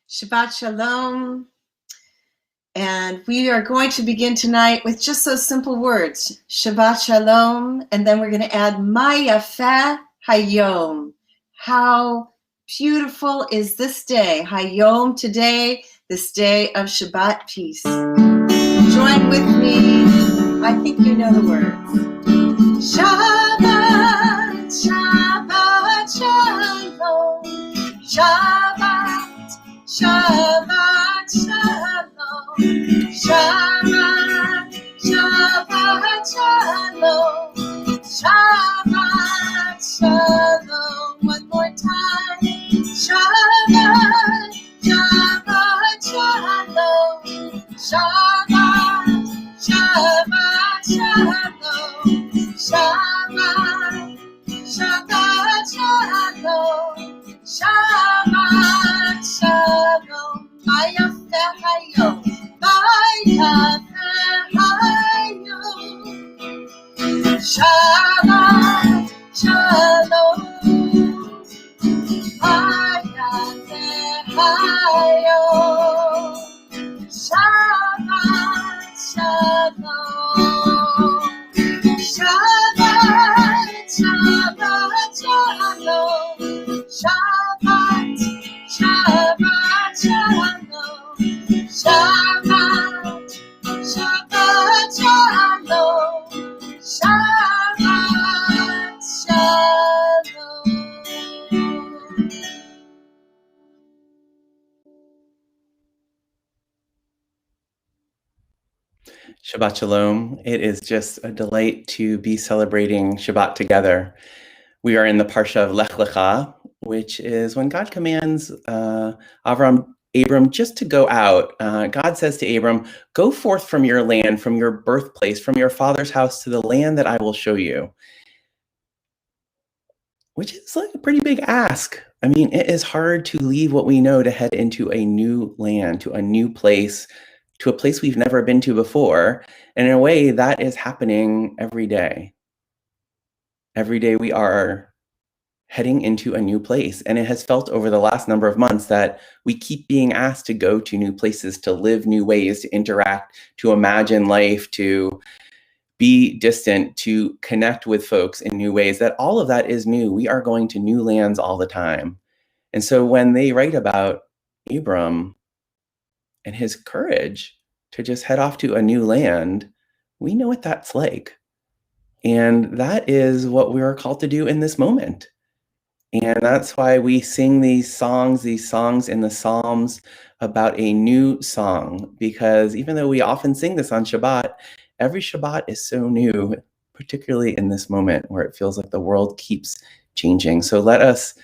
Shabbat Shalom. And we are going to begin tonight with just those simple words, Shabbat Shalom, and then we're going to add Ma Yafeh Hayom. How beautiful is this day, Hayom, today, this day of Shabbat peace. Join with me. I think you know the words. Shabbat, Shabbat, Shalom. Shabbat, Shabbat, Shalom. Shabbat, Shabbat, Shalom. Shabbat, Shalom. One more time. Shabbat, Shabbat, Shalom. Shabbat, Shabbat, Shalom. Shabbat, Shabbat, Shalom. Shabbat, Shalom. Ma Yafeh Hayom. Ma Yafeh Hayom. Shabbat, Shalom. Ma Yafeh Hayom. Shabbat, Shalom. Shabbat, Shabbat, Shalom. Shabbat, Shabbat, Shalom. Shabbat, Shabbat, Shalom. Shabbat, Shalom. Shabbat Shalom. It is just a delight to be celebrating Shabbat together. We are in the Parsha of Lech Lecha, which is when God commands Abram just to go out. God says to Abram, go forth from your land, from your birthplace, from your father's house to the land that I will show you. Which is like a pretty big ask. I mean, it is hard to leave what we know to head into a new land, to a new place, to a place we've never been to before. And in a way, that is happening every day. Every day we are heading into a new place. And it has felt over the last number of months that we keep being asked to go to new places, to live new ways, to interact, to imagine life, to be distant, to connect with folks in new ways, that all of that is new. We are going to new lands all the time. And so when they write about Abram and his courage to just head off to a new land, we know what that's like. And that is what we are called to do in this moment. And that's why we sing these songs in the Psalms about a new song, because even though we often sing this on Shabbat, every Shabbat is so new, particularly in this moment where it feels like the world keeps changing. So let us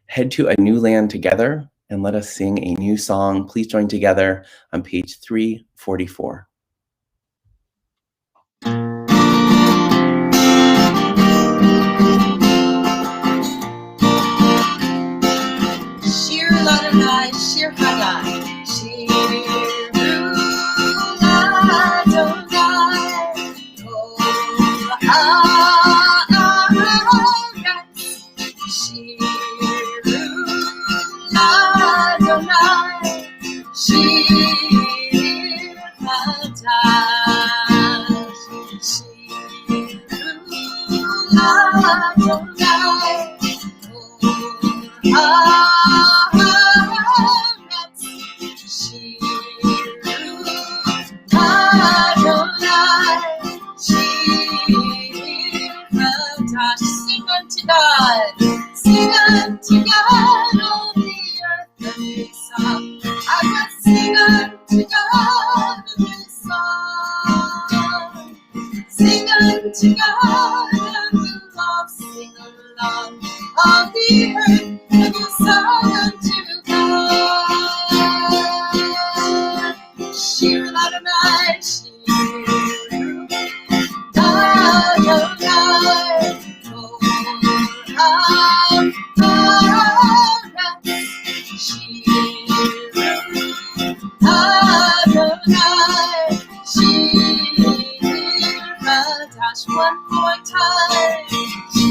head to a new land together and let us sing a new song. Please join together on page 344. Shir Ladonai, Shir Hagai, Shir Ladonai, Kol Haaretz, Shir Ladonai, Shir Hadash, Shir Ladonai, Kol Haaretz, Shir Adonai, Shir Hadash. Sing unto God, all the earth a new song. I will sing unto God a new song. Sing unto God and we'll all sing along. All the earth a new song unto God. Shir Adonai, Shir Adonai, Kol Haaretz, Shir Adonai, Shir Hadash. One more time. Shir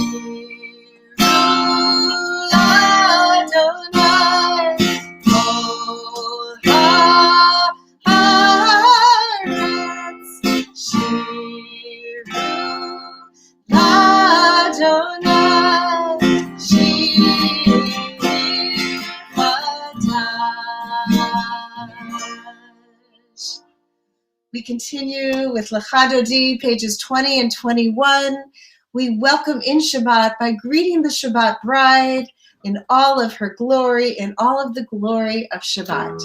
We continue with Lecha Dodi, pages 20 and 21. We welcome in Shabbat by greeting the Shabbat bride in all of her glory, in all of the glory of Shabbat.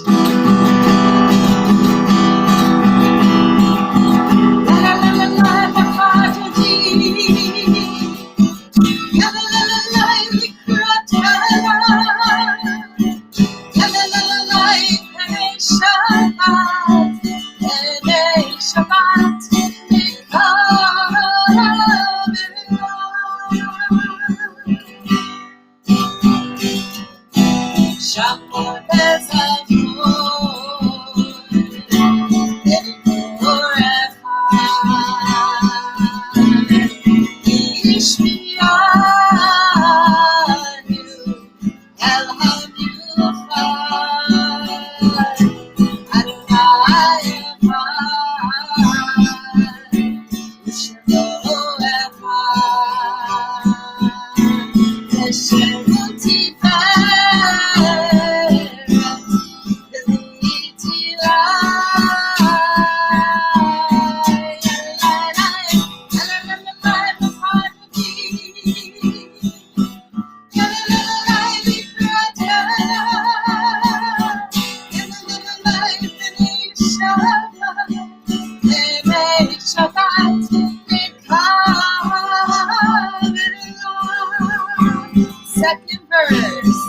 Second verse.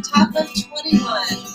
Top of 21.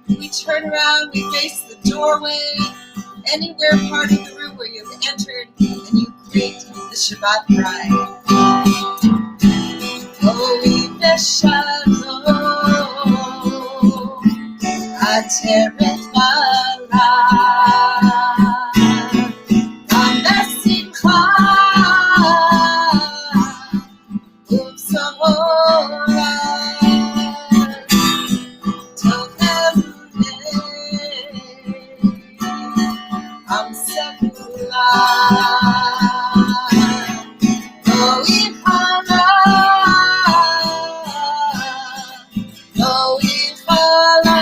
We turn around, we face the doorway, anywhere part of the room where you've entered, and you greet the Shabbat bride. Oh, Shalom, Ateret Malah, Gam Besimcha, Ubsorah, Am Sekulah, Lo Ichana, Lo Ichana,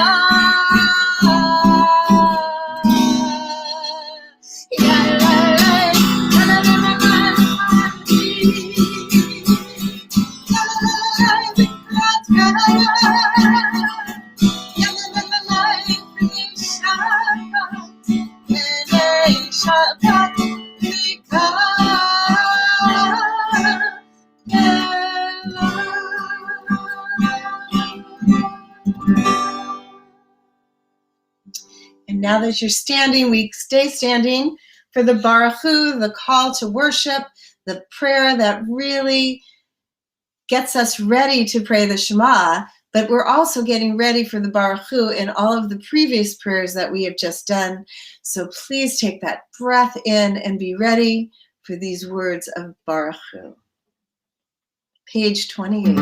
And now that you're standing, we stay standing for the Baruch Hu, the call to worship, the prayer that really gets us ready to pray the Shema, but we're also getting ready for the Baruch Hu in all of the previous prayers that we have just done. So please take that breath in and be ready for these words of Baruch Hu. Page 28.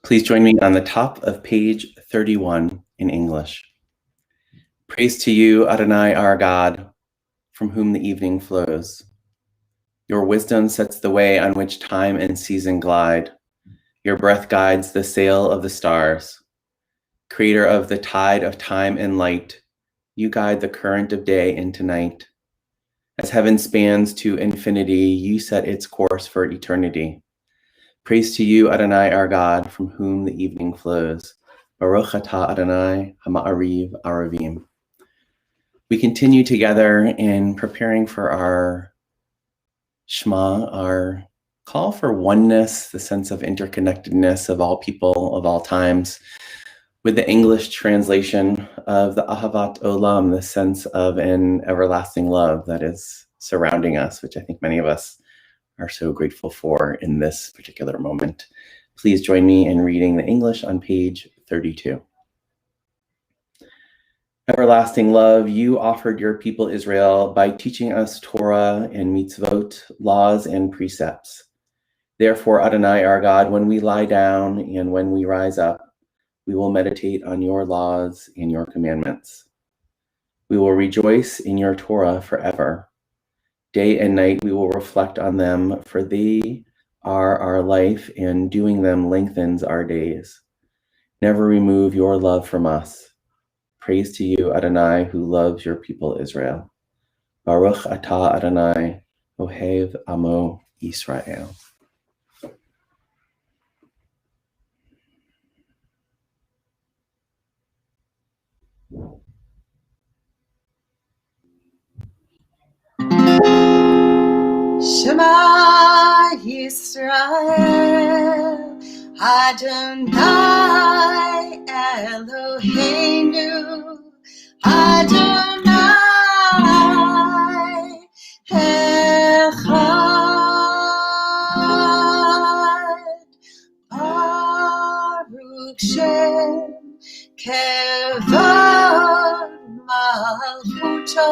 Please join me on the top of page 31 in English. Praise to you, Adonai, our God, from whom the evening flows. Your wisdom sets the way on which time and season glide. Your breath guides the sail of the stars. Creator of the tide of time and light, you guide the current of day into night. As heaven spans to infinity, you set its course for eternity. Praise to you, Adonai, our God, from whom the evening flows. Baruch atah Adonai, hama'ariv aravim. We continue together in preparing for our Shema, our call for oneness, the sense of interconnectedness of all people, of all times, with the English translation of the Ahavat Olam, the sense of an everlasting love that is surrounding us, which I think many of us are so grateful for in this particular moment. Please join me in reading the English on page 32. Everlasting love, you offered your people Israel by teaching us Torah and mitzvot, laws and precepts. Therefore, Adonai, our God, when we lie down and when we rise up, we will meditate on your laws and your commandments. We will rejoice in your Torah forever. Day and night we will reflect on them, for they are our life, and doing them lengthens our days. Never remove your love from us. Praise to you, Adonai, who loves your people Israel. Baruch atah Adonai, ohev amo Yisrael. Shema Yisrael, Adonai Eloheinu, Adonai Echad, Baruch Shem Kevod Malchuto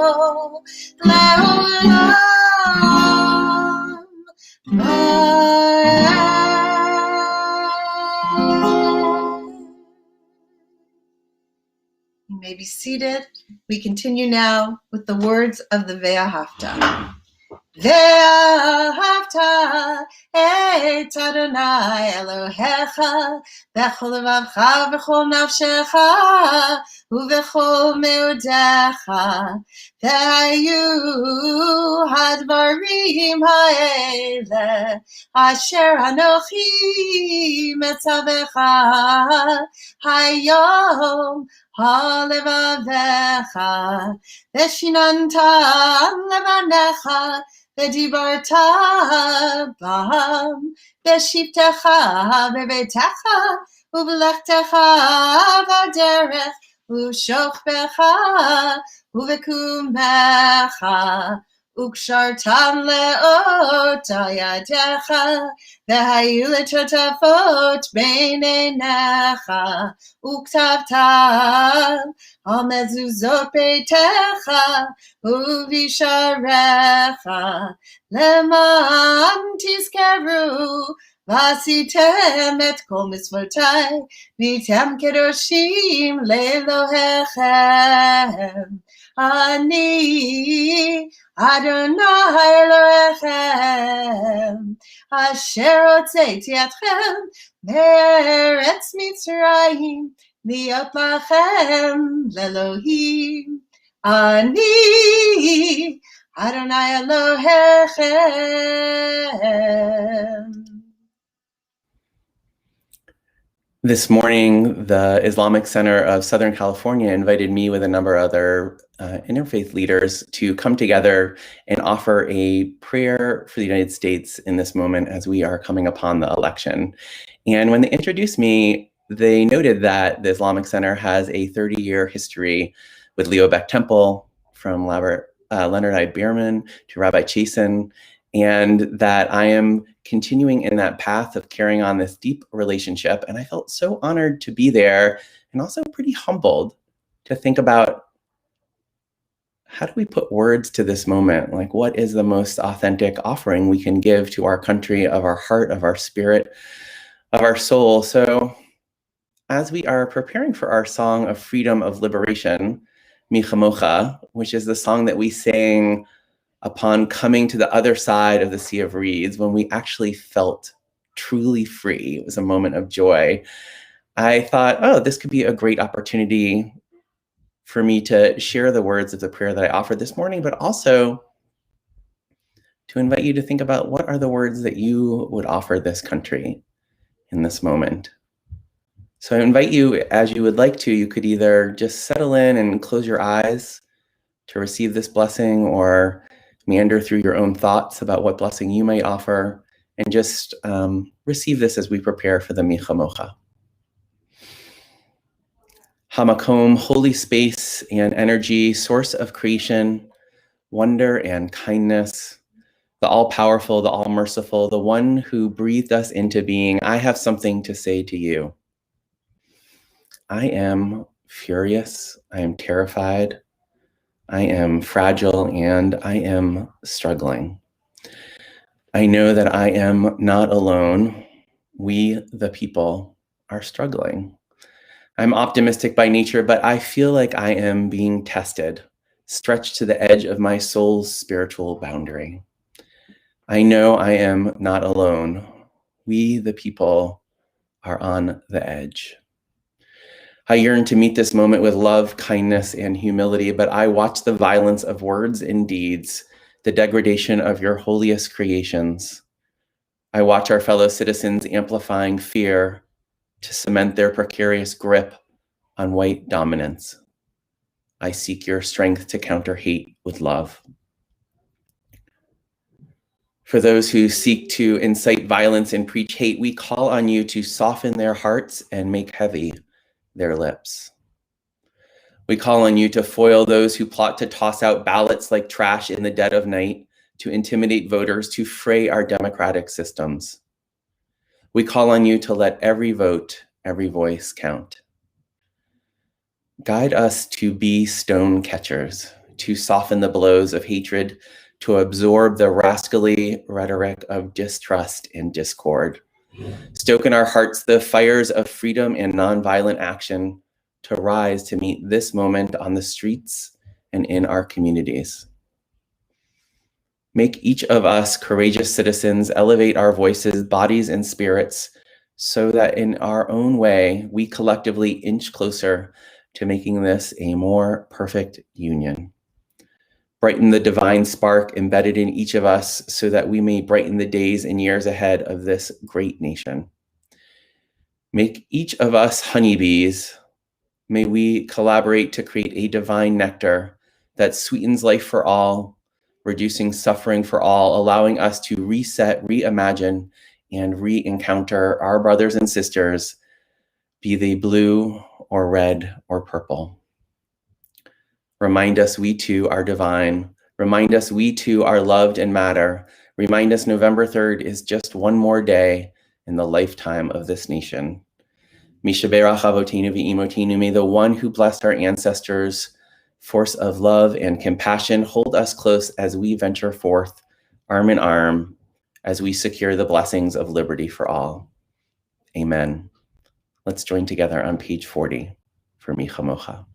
Leolam. You may be seated. We continue now with the words of the Ve'ahavta. Ve'ahavta et Adonai Elohecha b'chol levavcha v'chol nafshecha u'v'chol meudecha ve'hayu hadvarim ha'ele asher anochi metzavecha hayom ha'levavecha ve'shinantam levanecha ודיברת בם בשבתך בביתך ובלכתך בדרך ושוכבך ובקומך וקשרתם לאותה ידיך והיו לטוטפות בין עיניך וכתבתם על מזוזות ביתך ובשעריך למען תזכרו ועשיתם את כל מצוותיי והייתם קדושים לאלוהיכם. אני אדוני אלוהיכם אשר הוצאתי אתכם מארץ מצרים להיות לכם לאלוהים. אני אדוני אלוהיכם. This morning, the Islamic Center of Southern California invited me with a number of other interfaith leaders to come together and offer a prayer for the United States in this moment as we are coming upon the election. And when they introduced me, they noted that the Islamic Center has a 30-year history with Leo Beck Temple, from Leonard I. Bierman to Rabbi Chasen, and that I am continuing in that path of carrying on this deep relationship. And I felt so honored to be there and also pretty humbled to think about, how do we put words to this moment? Like, what is the most authentic offering we can give to our country, of our heart, of our spirit, of our soul? So as we are preparing for our song of freedom, of liberation, Mi Chamocha, which is the song that we sang upon coming to the other side of the Sea of Reeds, when we actually felt truly free. It was a moment of joy. I thought, oh, this could be a great opportunity for me to share the words of the prayer that I offered this morning, but also to invite you to think about, what are the words that you would offer this country in this moment? So I invite you, as you would like to, you could either just settle in and close your eyes to receive this blessing, or meander through your own thoughts about what blessing you might offer, and just receive this as we prepare for the Mi Chamocha. Hamakom, holy space and energy, source of creation, wonder and kindness, the all-powerful, the all-merciful, the one who breathed us into being, I have something to say to you. I am furious, I am terrified, I am fragile, and I am struggling. I know that I am not alone. We, the people, are struggling. I'm optimistic by nature, but I feel like I am being tested, stretched to the edge of my soul's spiritual boundary. I know I am not alone. We, the people, are on the edge. I yearn to meet this moment with love, kindness, and humility, but I watch the violence of words and deeds, the degradation of your holiest creations. I watch our fellow citizens amplifying fear to cement their precarious grip on white dominance. I seek your strength to counter hate with love. For those who seek to incite violence and preach hate, we call on you to soften their hearts and make heavy their lips. We call on you to foil those who plot to toss out ballots like trash in the dead of night, to intimidate voters, to fray our democratic systems. We call on you to let every vote, every voice count. Guide us to be stone catchers, to soften the blows of hatred, to absorb the rascally rhetoric of distrust and discord. Stoke in our hearts the fires of freedom and nonviolent action, to rise to meet this moment on the streets and in our communities. Make each of us courageous citizens, elevate our voices, bodies, and spirits, so that in our own way, we collectively inch closer to making this a more perfect union. Brighten the divine spark embedded in each of us, so that we may brighten the days and years ahead of this great nation. Make each of us honeybees. May we collaborate to create a divine nectar that sweetens life for all, reducing suffering for all, allowing us to reset, reimagine, and re-encounter our brothers and sisters, be they blue or red or purple. Remind us we too are divine. Remind us we too are loved and matter. Remind us November 3rd is just one more day in the lifetime of this nation. Mishaberach Avotinu v'imotinu, may the one who blessed our ancestors, force of love and compassion, hold us close as we venture forth, arm in arm, as we secure the blessings of liberty for all. Amen. Let's join together on page 40 for Mi Chamocha.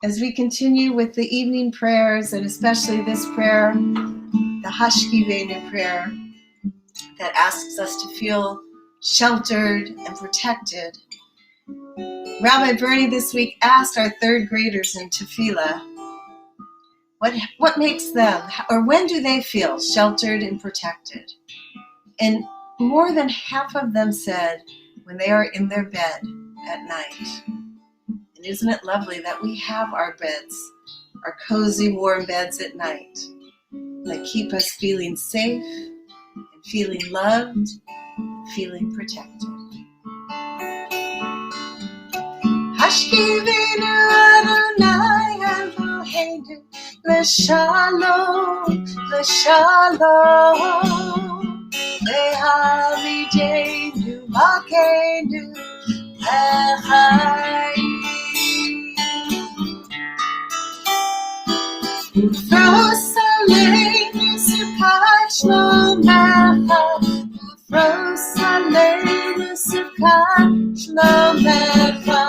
As we continue with the evening prayers, and especially this prayer, the Hashkivenu prayer, that asks us to feel sheltered and protected. Rabbi Bernie this week asked our third graders in Tefillah, what makes them, or when do they feel sheltered and protected? And more than half of them said when they are in their bed at night. And isn't it lovely that we have our beds, our cozy, warm beds at night that keep us feeling safe and feeling loved, and feeling protected. Hashkivenu Adonai Eloheinu L'shalom, L'shalom Lehalidenu Malkeinu L'chaim Ufros Aleinu Sukkot Shlomecha Ufros Aleinu Sukkot Shlomecha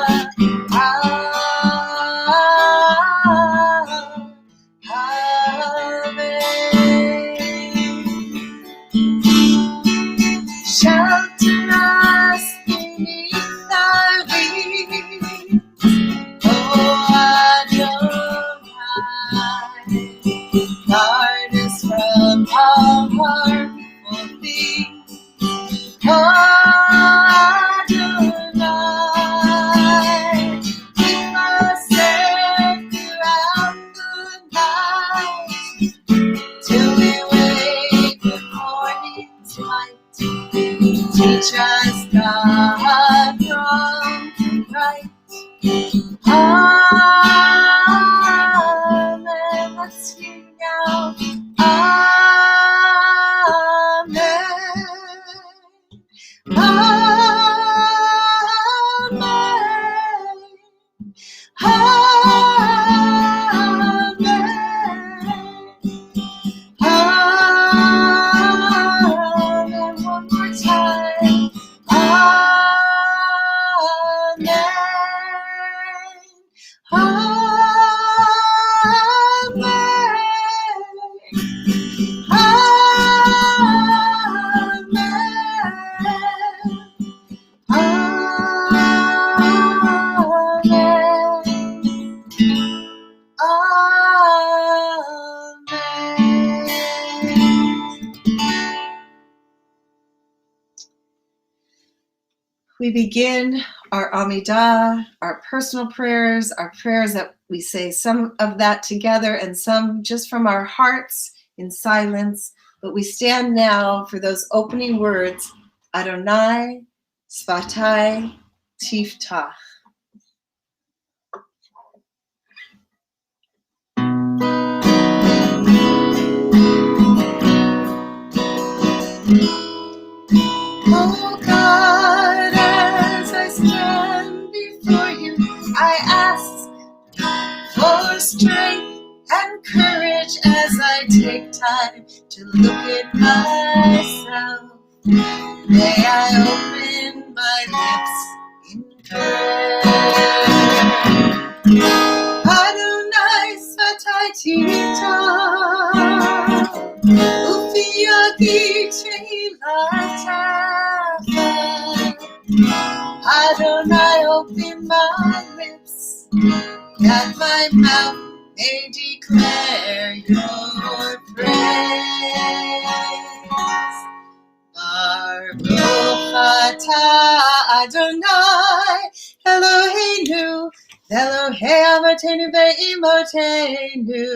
Shelter us beneath thy wings, O Adonai. Guard us from all harmful things, O Adonai. Keep us safe throughout the night, till we wake with morning's light. Teach us, God, wrong and right. Amen. Let's sing now. Amen. Amen. Amen. Amen. One more time. Amen. Amen. We begin our Amidah, our personal prayers, our prayers that we say some of that together and some just from our hearts in silence. But we stand now for those opening words, Adonai, Svatai, Tiftach. Oh God, as I stand before you, I ask for strength and courage as I take time to look at myself. May I open my lips in prayer. Adonai Svatai Tiftach, Ufi Yadi Tehillah. Adonai, open my lips, that my mouth may declare your praise. Baruch atah Adonai Eloheinu, Elohei Avotenu ve'imotenu,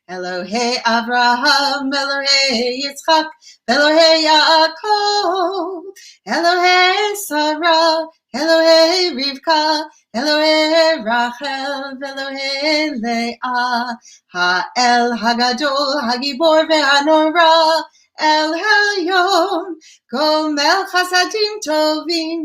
Elohei Avraham, Elohei Yitzchak, Elohei Yaakov, Elohei Sarah, Elohei Rivka, Elohei Rachel, Elohei Leah, Ha'el Hagadol, Hagibor ve'Hanora, El Elyon, Gomel Chasadim Tovim,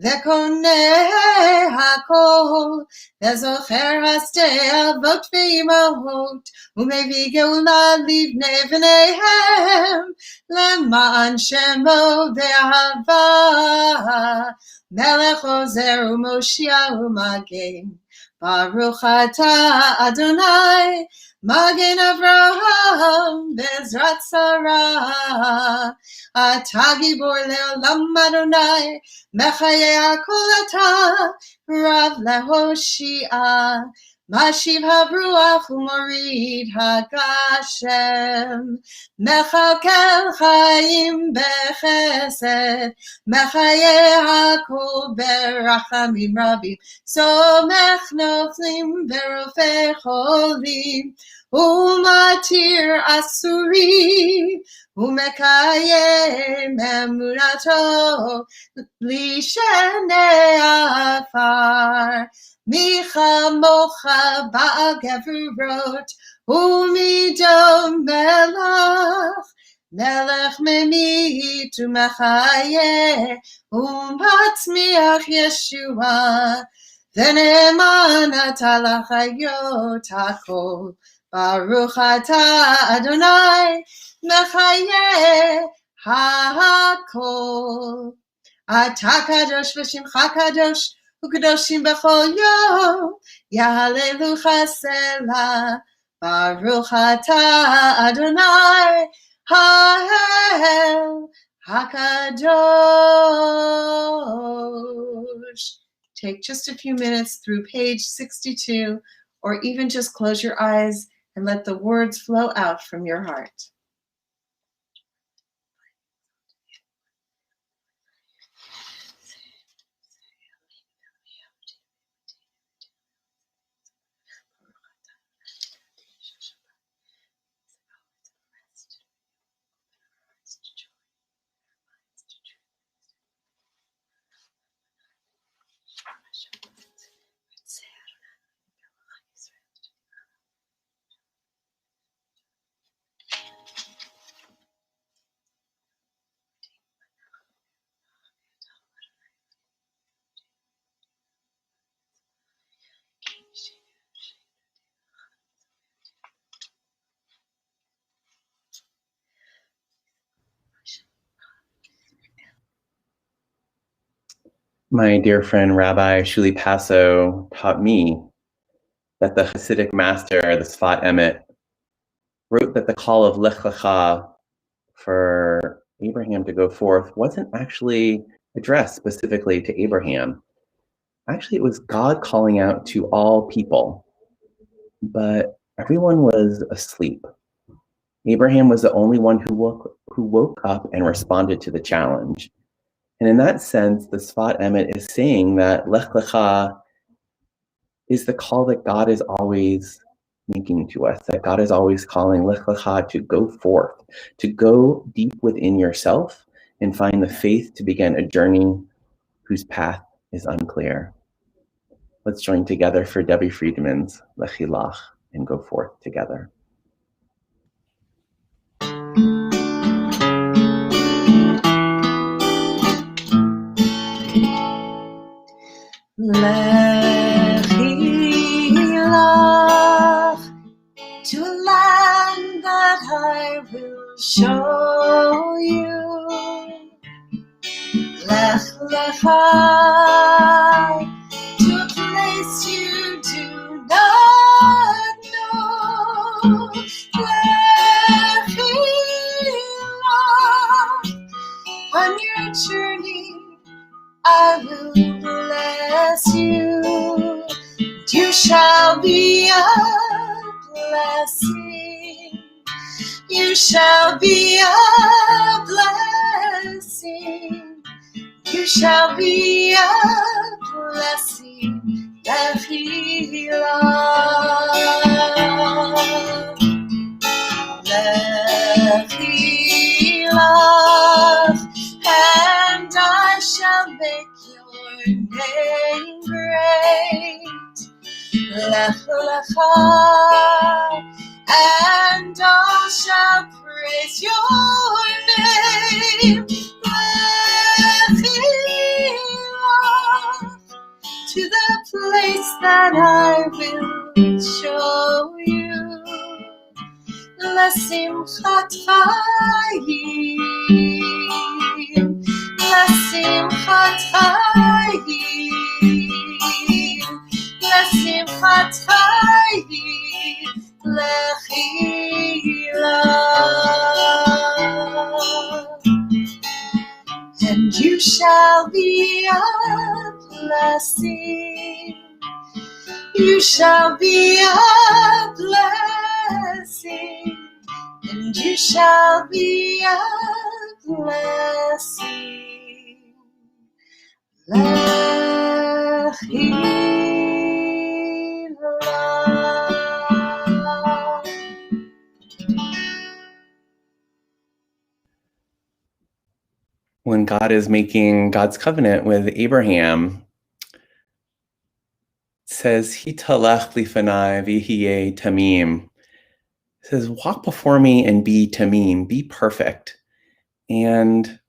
Vekoneh Hakol, Vezocher Hastei Avot ve'imahot, Umevi Geula Livnei V'neihem, Leman Shemo ve'ahava, Melech Ozer u'Moshiach u'Magen, Baruch atah Adonai, Magen Avraham, Bezrat Sarah, Atah Gibor Le'olam Adonai, Mechayeh HaKol Atah, Rav Lehoshia, Mashiv HaRuach U'Morid HaGashem, Mechalkel Chaim Bechesed, Mechayeh HaKol Berachamim Rabim, Somech Noflim Verofei Cholim, Umatir Asuri, Umekayem Emunato, Lishenei Afar, Micha Mocha Ba'al Gevurot, Umidom Melach, Melech Memit Umechayeh, Umatzmiach Yeshua, V'ne'eman atah l'chayot hakol, Baruch atah Adonai, Mechayeh hakol. Atah kadosh v'shimcha kadosh, u'kadoshim b'chol yom, Yahalelucha selah. Baruch atah Adonai, ha'el hakadosh. Take just a few minutes through page 62, or even just close your eyes and let the words flow out from your heart. My dear friend Rabbi Shuli Passo taught me that the Hasidic master, the Sfat Emet, wrote that the call of Lech Lecha for Abraham to go forth wasn't actually addressed specifically to Abraham. Actually, it was God calling out to all people, but everyone was asleep. Abraham was the only one who woke up and responded to the challenge. And in that sense, the Sfat Emet is saying that Lech Lecha is the call that God is always making to us, that God is always calling Lech Lecha to go forth, to go deep within yourself and find the faith to begin a journey whose path is unclear. Let's join together for Debbie Friedman's Lechilach and go forth together. Lechilach, to a land that I will show you. Lech Lecha, to a place you do not know. Lechilach, on your journey I will bless you. You shall be a blessing. You shall be a blessing. You shall be a blessing. Lechilach, Lechilach, and I shall make your name great. Lech Lecha, and all shall praise your name. Lechilach, to the place that I will show you. L'simchat chayim, l'simchat chayim, l'simchat chayim, lechilach. And you shall be a blessing. You shall be a blessing. And you shall be a blessing. Lechilach. When God is making God's covenant with Abraham, it says, Hitalech lifanai v'hiyeh tamim. It says, walk before me and be tamim, be perfect. And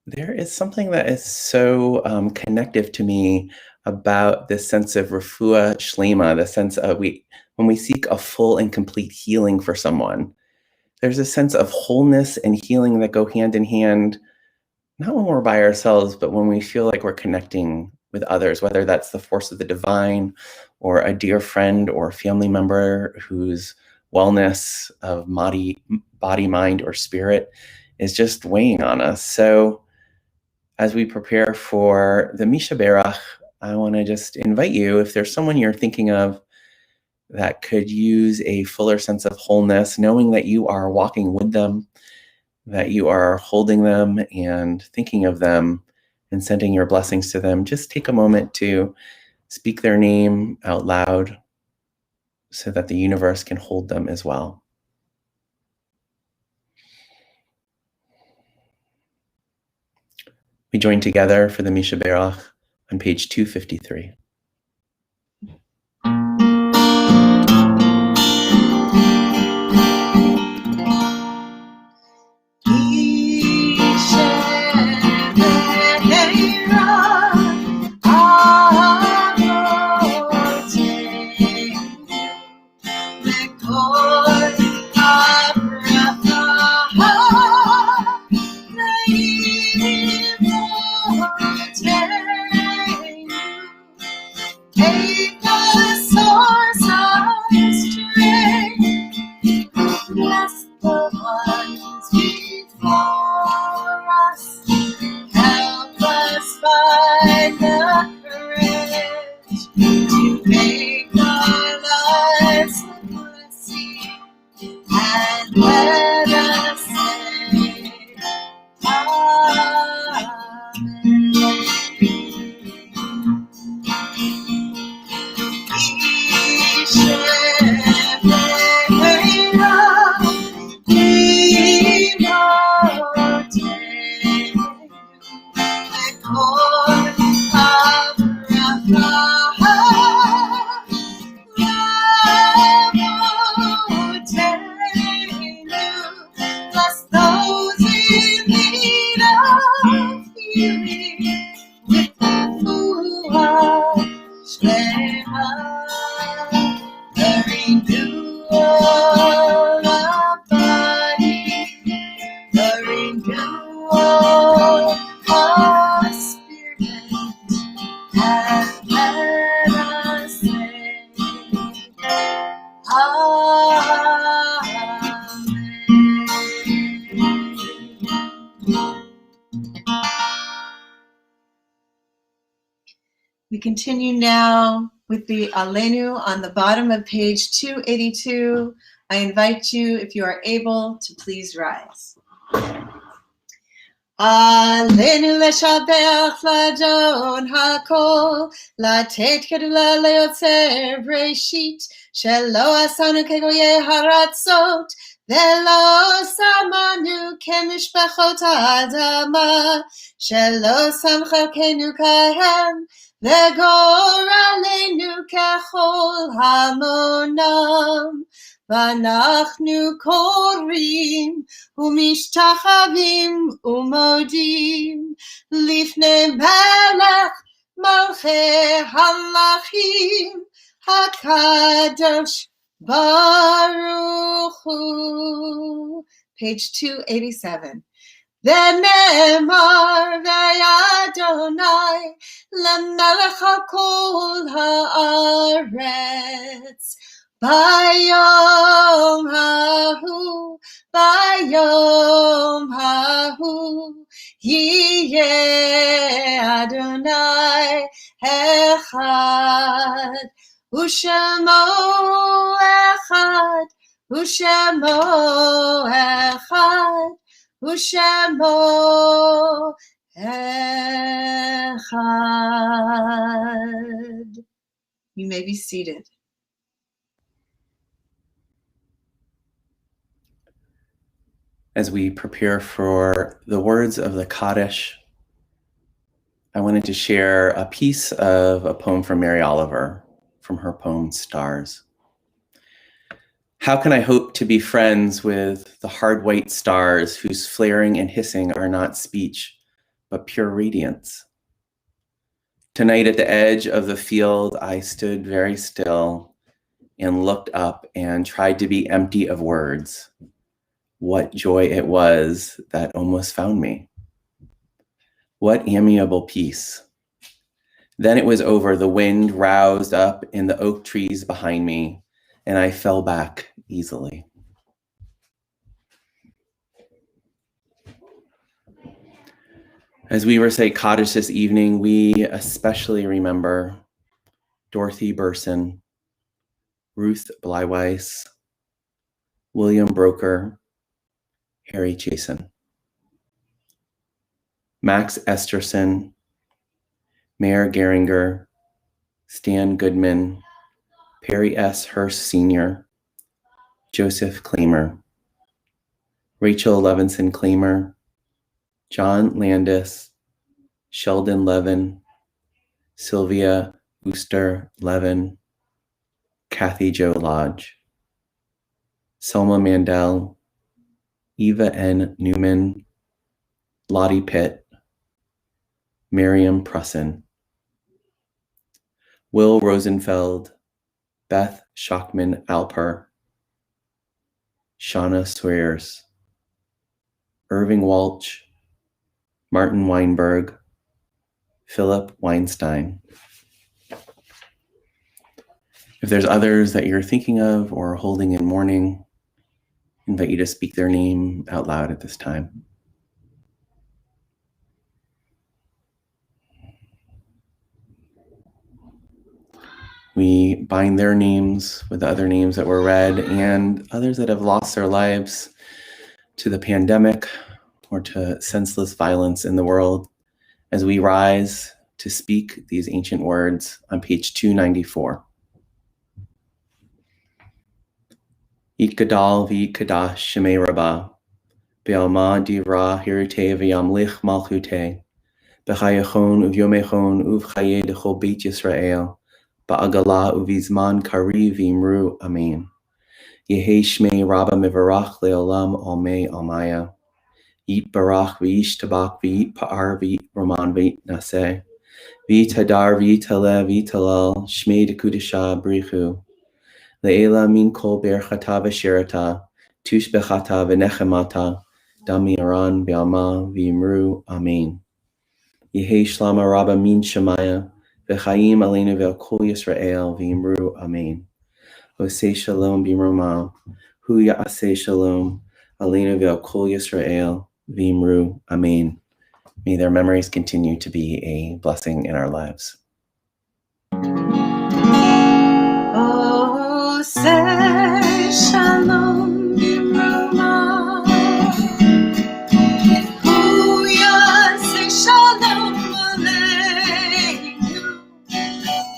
there is something that is so connective to me about this sense of refuah shlema, the sense of when we seek a full and complete healing for someone, there's a sense of wholeness and healing that go hand in hand, not when we're by ourselves, but when we feel like we're connecting with others, whether that's the force of the divine or a dear friend or family member whose wellness of body, mind, or spirit is just weighing on us. So as we prepare for the Misha Berach, I want to just invite you, if there's someone you're thinking of that could use a fuller sense of wholeness, knowing that you are walking with them, that you are holding them and thinking of them and sending your blessings to them, just take a moment to speak their name out loud so that the universe can hold them as well. We join together for the Misha Berach on page 253. We continue now with the Alenu on the bottom of page 282. I invite you, if you are able, to please rise. Alenu leshabech ladon hakol, latet kedula leotzer breshit, shelo asanu kegoye haratzot, velo samanu kemishpachot adama, shelo samchakenu kahem, וגורלנו ככל המונם, ואנחנו קוראים ומשתחווים ומודים לפני מלך מלכי המלכים הקדוש ברוך הוא. Page 287. ונאמר ואדוני למלך כל הארץ ביום ההוא יהיה אדוני אחד ושמו אחד ושמו echad. You may be seated. As we prepare for the words of the Kaddish, I wanted to share a piece of a poem from Mary Oliver, from her poem Stars. How can I hope to be friends with the hard white stars whose flaring and hissing are not speech, but pure radiance? Tonight at the edge of the field, I stood very still and looked up and tried to be empty of words. What joy it was that almost found me. What amiable peace. Then it was over. The wind roused up in the oak trees behind me, and I fell back easily. As we recite Kaddish this evening, we especially remember Dorothy Burson, Ruth Bleiweiss, William Broker, Harry Chasen, Max Esterson, Mayor Geringer, Stan Goodman, Perry S. Hearst Sr., Joseph Klamer, Rachel Levinson Klamer, John Landis, Sheldon Levin, Sylvia Ooster Levin, Kathy Jo Lodge, Selma Mandel, Eva N. Newman, Lottie Pitt, Miriam Prussin, Will Rosenfeld, Beth Schockman Alper, Shauna Swears, Irving Walsh, Martin Weinberg, Philip Weinstein. If there's others that you're thinking of or holding in mourning, I invite you to speak their name out loud at this time. We bind their names with the other names that were read and others that have lost their lives to the pandemic or to senseless violence in the world as we rise to speak these ancient words on page 294. Yitgadal v'yitgadash shemei rabah, be'alma dira hirute v'yamlich malchute, b'chayachon uvyomechon uvchaye dechol beit Yisrael, ba'agala uvizman kari v'imru amen. Yehi shmei rabba mivarach le'olam almei almaya. Yit barach v'ish tabak v'yit pa'ar v'yit roman v'yit naseh. V'yit hadar v'yit haleh v'yit halal shmei dekudisha brichu. Le'ela min kol berchata v'shirata, tush bechata v'nechemata, dami aran be'alma v'imru amen. Yehi shlama rabba min shemaya, v'chayim aleinu ve'kol Yisrael v'imru amen. Osei shalom b'mroma, hu ya'aseh shalom, aleinu ve'kol Yisrael v'imru amen. May their memories continue to be a blessing in our lives. Say shalom Roma. Say shalom Aleinu.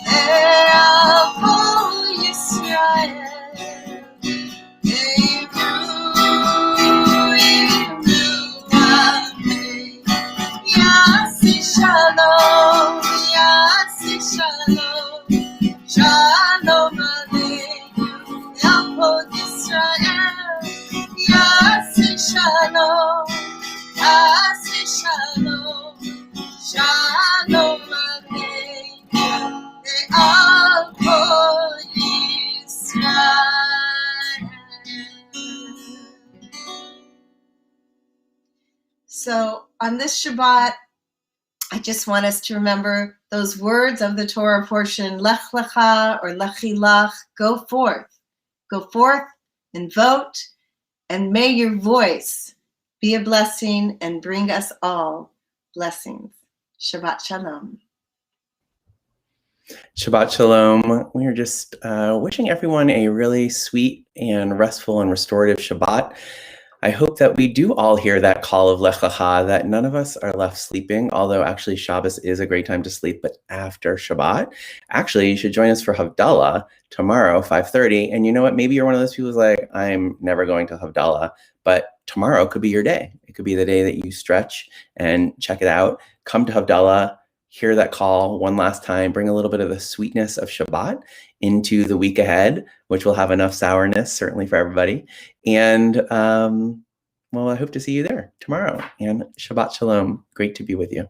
E'avo Yisrael. Yasi shalom, yasi shalom, shalom aleinu, Yavod Yisrael. Yasi shalom, yasi shalom, shalom aleinu, Yavod Yisrael. So on this Shabbat, I just want us to remember those words of the Torah portion, Lech Lecha or Lechi Lach, go forth and vote, and may your voice be a blessing and bring us all blessings. Shabbat Shalom. Shabbat Shalom. We are just wishing everyone a really sweet and restful and restorative Shabbat. I hope that we do all hear that call of Lech Lecha, that none of us are left sleeping, although actually Shabbos is a great time to sleep, but after Shabbat, actually you should join us for Havdalah tomorrow, 5:30. And you know what? Maybe you're one of those people who's like, I'm never going to Havdalah, but tomorrow could be your day. It could be the day that you stretch and check it out. Come to Havdalah, hear that call one last time, bring a little bit of the sweetness of Shabbat into the week ahead, which will have enough sourness, certainly for everybody. And well, I hope to see you there tomorrow. And Shabbat Shalom. Great to be with you.